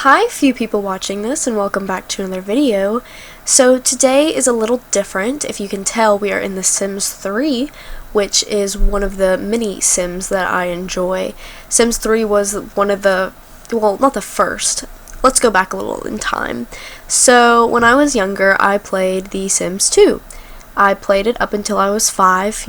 Hi, few people watching this, and welcome back to another video. So today is a little different. If you can tell, we are in The Sims 3, which is one of the mini Sims that I enjoy. Sims 3 was one of the, well, not the first. Let's go back a little in time. So when I was younger, I played The Sims 2. I played it up until I was 5,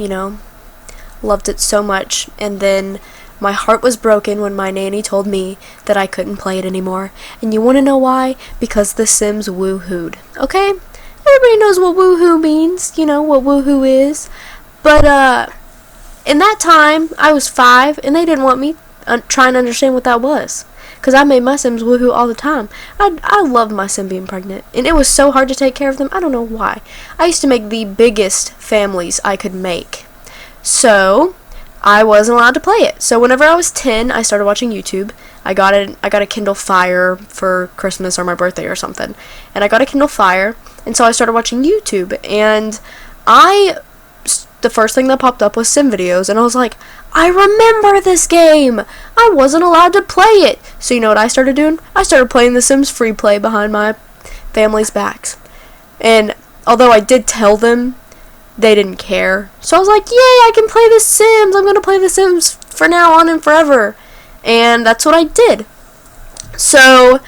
loved it so much, and then my heart was broken when my nanny told me that I couldn't play it anymore. And you want to know why? Because The Sims woohooed. Okay? Everybody knows what woohoo means. You know what woohoo is. But, in that time, I was 5, and they didn't want me trying to understand what that was. Because I made my Sims woohoo all the time. I loved my Sim being pregnant. And it was so hard to take care of them. I don't know why. I used to make the biggest families I could make. So I wasn't allowed to play it. So whenever I was 10, I started watching YouTube. I got a Kindle Fire for Christmas or my birthday or something. And I got a Kindle Fire, and so I started watching YouTube. And the first thing that popped up was Sim videos, and I was like, I remember this game! I wasn't allowed to play it! So you know what I started doing? I started playing The Sims free play behind my family's backs. And although I did tell them, they didn't care. So I was like, yay, I can play The Sims! I'm gonna play The Sims for now on and forever. And that's what I did. So,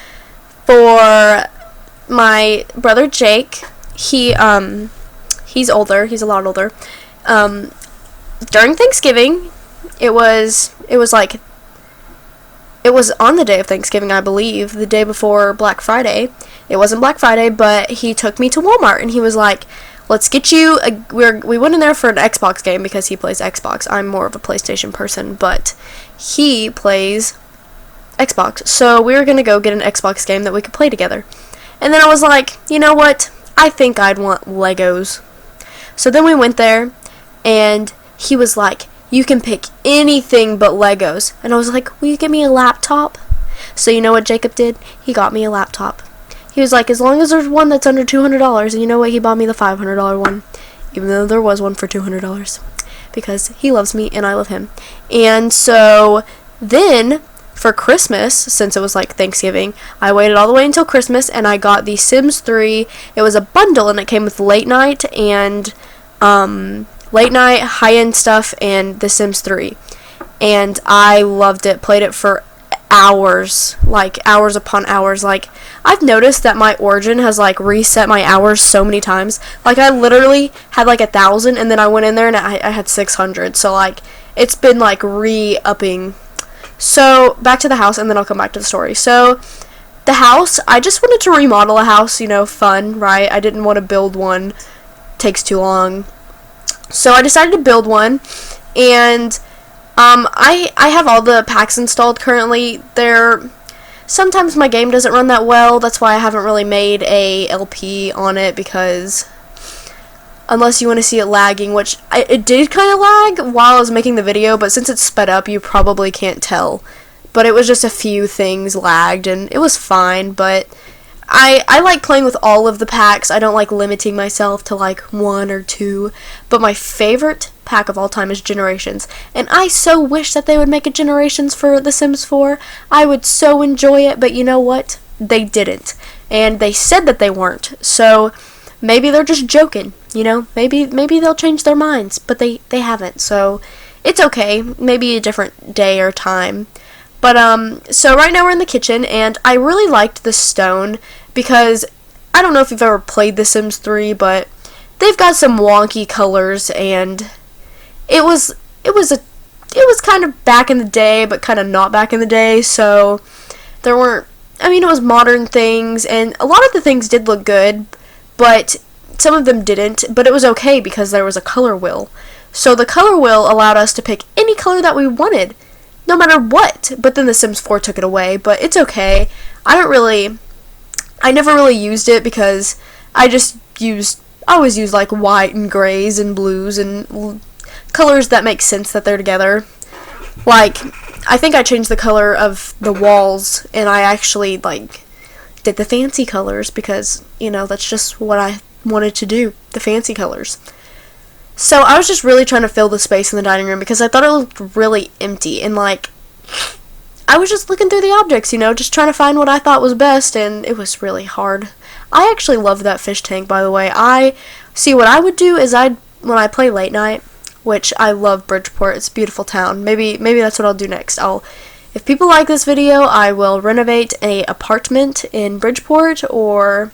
for my brother Jake, he's older, he's a lot older. During Thanksgiving, it was on the day of Thanksgiving, I believe, the day before Black Friday. It wasn't Black Friday, but he took me to Walmart, and he was like, let's get you we went in there for an Xbox game because he plays Xbox. I'm more of a PlayStation person, but he plays Xbox. So we were going to go get an Xbox game that we could play together. And then I was like, you know what? I think I'd want Legos. So then we went there, and he was like, you can pick anything but Legos. And I was like, will you give me a laptop? So you know what Jacob did? He got me a laptop. He was like, as long as there's one that's under $200, and you know what? He bought me the $500 one, even though there was one for $200, because he loves me and I love him. And so then, for Christmas, since it was like Thanksgiving, I waited all the way until Christmas, and I got The Sims 3. It was a bundle, and it came with late night and high-end stuff, and The Sims 3. And I loved it. Played it for hours, like hours upon hours. Like, I've noticed that my Origin has like reset my hours so many times. Like, I literally had like 1,000, and then I went in there and I had 600. So like, it's been like re-upping. So back to the house, and then I'll come back to the story. So the house, I just wanted to remodel a house, fun, right? I didn't want to build one. Takes too long. So I decided to build one, and I have all the packs installed currently. Sometimes my game doesn't run that well. That's why I haven't really made a LP on it, because unless you want to see it lagging, which it did kind of lag while I was making the video, but since it's sped up, you probably can't tell. But it was just a few things lagged, and it was fine, but I like playing with all of the packs. I don't like limiting myself to like 1 or 2, but my favorite pack of all time is Generations, and I so wish that they would make a Generations for The Sims 4. I would so enjoy it, but you know what? They didn't, and they said that they weren't, so maybe they're just joking, maybe they'll change their minds, but they haven't, so it's okay, maybe a different day or time. But, so right now we're in the kitchen, and I really liked the stone, because I don't know if you've ever played The Sims 3, but they've got some wonky colors, and it was kind of back in the day, but kind of not back in the day, so there weren't, it was modern things, and a lot of the things did look good, but some of them didn't, but it was okay because there was a color wheel. So the color wheel allowed us to pick any color that we wanted, no matter what, but then The Sims 4 took it away, but it's okay. I never really used it because I always use like white and grays and blues and colors that make sense that they're together. Like, I think I changed the color of the walls, and I actually did the fancy colors because, that's just what I wanted to do, the fancy colors. So I was just really trying to fill the space in the dining room because I thought it looked really empty, and I was just looking through the objects, just trying to find what I thought was best, and it was really hard. I actually love that fish tank, by the way. What I would do is when I play late night, which I love Bridgeport, it's a beautiful town. Maybe that's what I'll do next. If people like this video, I will renovate a apartment in Bridgeport or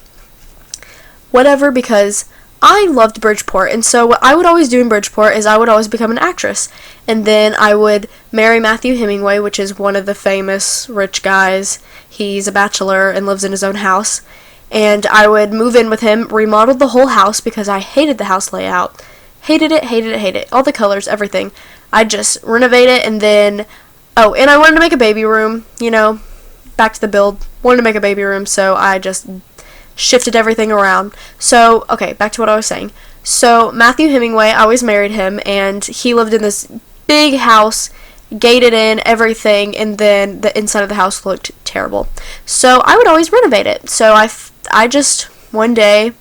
whatever, because I loved Bridgeport, and so what I would always do in Bridgeport is I would always become an actress, and then I would marry Matthew Hemingway, which is one of the famous rich guys. He's a bachelor and lives in his own house, and I would move in with him, remodel the whole house because I hated the house layout. Hated it. All the colors, everything. I'd just renovate it, and then, and I wanted to make a baby room, back to the build. Wanted to make a baby room, so I just shifted everything around. So, okay, back to what I was saying. So, Matthew Hemingway, I always married him, and he lived in this big house, gated in, everything, and then the inside of the house looked terrible. So, I would always renovate it. So, I just, one day,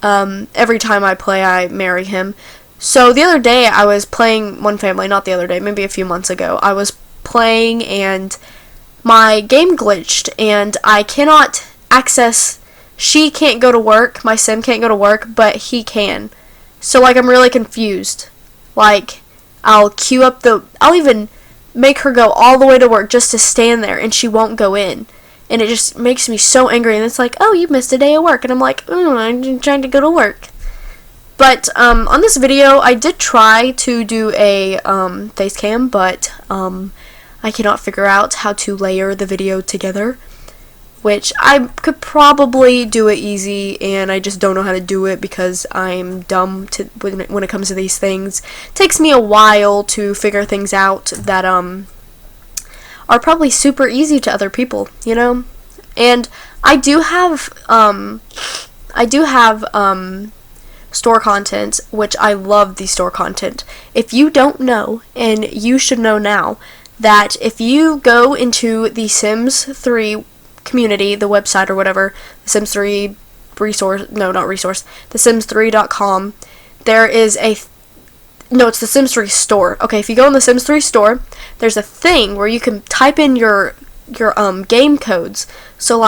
every time I play, I marry him. So, the other day, I was playing One Family, not the other day, maybe a few months ago. I was playing, and my game glitched, and I cannot access. She can't go to work, my sim can't go to work, but he can. So, I'm really confused. I'll even make her go all the way to work just to stand there, and she won't go in. And it just makes me so angry, and it's like, oh, you missed a day of work, and I'm like, I'm trying to go to work. But, on this video, I did try to do a, face cam, but, I cannot figure out how to layer the video together, which I could probably do it easy, and I just don't know how to do it because I'm dumb when it comes to these things. It takes me a while to figure things out that are probably super easy to other people, And I do have store content, which I love the store content. If you don't know, and you should know now, that if you go into the Sims 3 community, the website or whatever, the Sims 3 resource, no, not resource, the sims3.com, there is it's the Sims 3 store. Okay, if you go in the Sims 3 store, there's a thing where you can type in your game codes. So,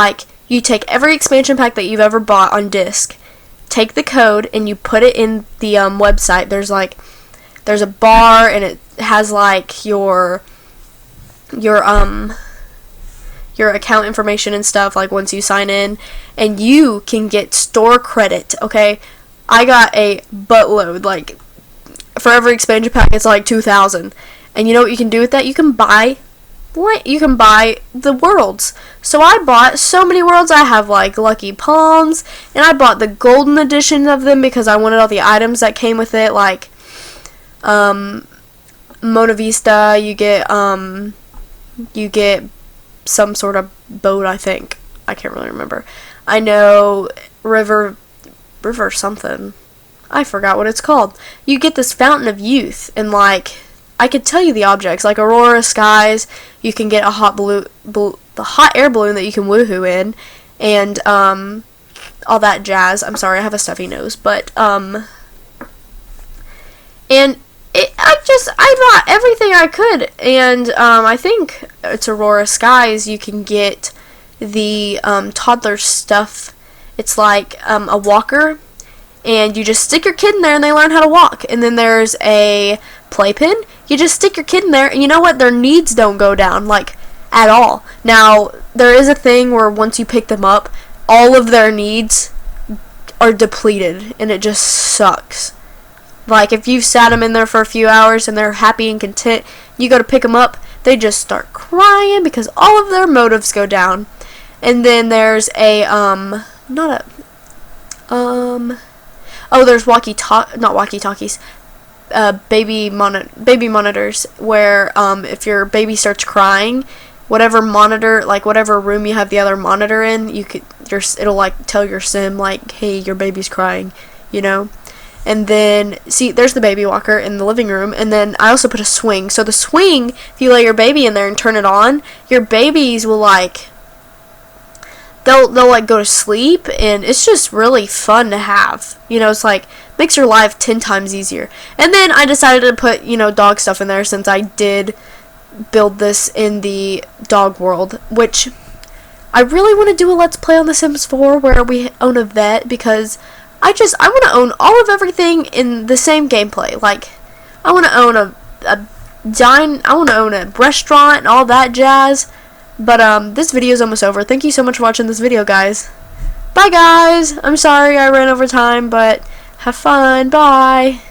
you take every expansion pack that you've ever bought on disc, take the code, and you put it in the website. There's a bar, and it has, your account information and stuff, once you sign in, and you can get store credit, okay? I got a buttload, for every expansion pack, it's 2,000, and you know what you can do with that? You can buy the worlds. So I bought so many worlds. I have, Lucky Palms, and I bought the golden edition of them because I wanted all the items that came with it, Mona Vista, you get some sort of boat, I think. I can't really remember. I know river something. I forgot what it's called. You get this fountain of youth, and I could tell you the objects, Aurora Skies. You can get a the hot air balloon that you can woohoo in, and all that jazz. I'm sorry, I have a stuffy nose, but and I bought everything I could, and I think it's Aurora Skies. You can get the toddler stuff. It's a walker, and you just stick your kid in there, and they learn how to walk. And then there's a playpen. You just stick your kid in there, and you know what? Their needs don't go down, at all. Now, there is a thing where once you pick them up, all of their needs are depleted, and it just sucks. If you've sat them in there for a few hours and they're happy and content, you go to pick them up, they just start crying because all of their motives go down. And then there's there's not walkie-talkies, baby monitors, where if your baby starts crying, whatever monitor, whatever room you have the other monitor in, it'll tell your sim hey, your baby's crying, And then, there's the baby walker in the living room, and then I also put a swing. So the swing, if you lay your baby in there and turn it on, your babies will, they'll go to sleep, and it's just really fun to have. It's makes your life 10 times easier. And then I decided to put, dog stuff in there since I did build this in the dog world, which I really want to do a Let's Play on The Sims 4 where we own a vet, because I want to own all of everything in the same gameplay. Like, I want to own I want to own a restaurant and all that jazz. But this video is almost over. Thank you so much for watching this video, guys. Bye, guys. I'm sorry I ran over time, but have fun. Bye.